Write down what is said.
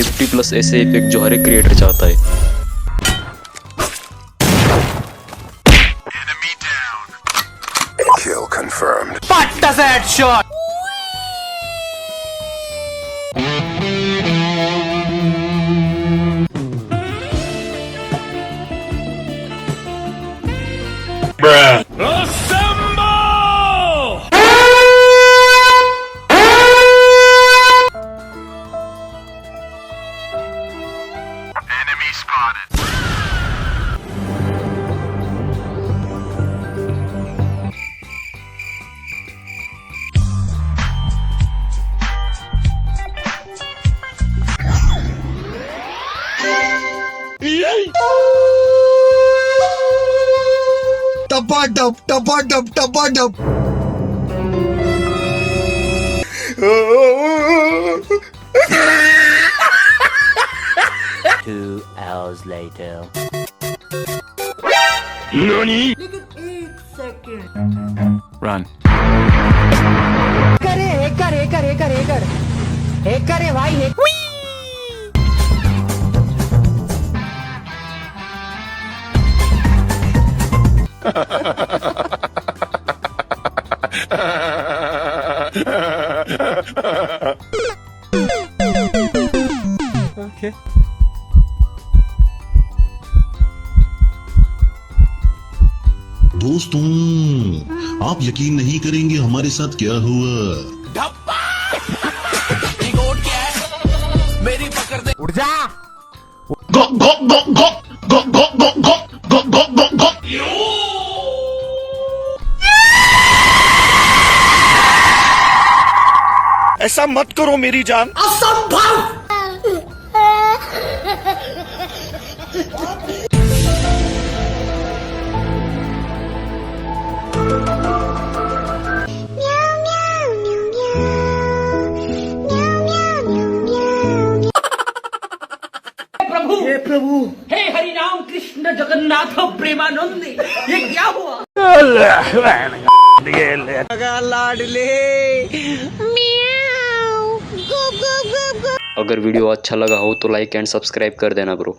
50+ ऐसे इफेक्ट जो हर एक क्रिएटर चाहता है। Kill confirmed. Patta headshot. Bruh. Assemble! Enemy spotted. Tapa-dup. 2 hours later. NANI? Run. करे भाई Okay. दोस्तों, आप यकीन नहीं करेंगे हमारे साथ क्या हुआ। उठ जा। गो गो गो गो गो गो गो गो गो गो गो गो। ऐसा मत करो मेरी जान। हे प्रभु हे हरि राम कृष्ण जगन्नाथ प्रेमानंद ये क्या हुआ अगर वीडियो अच्छा लगा हो तो लाइक एंड सब्सक्राइब कर देना ब्रो।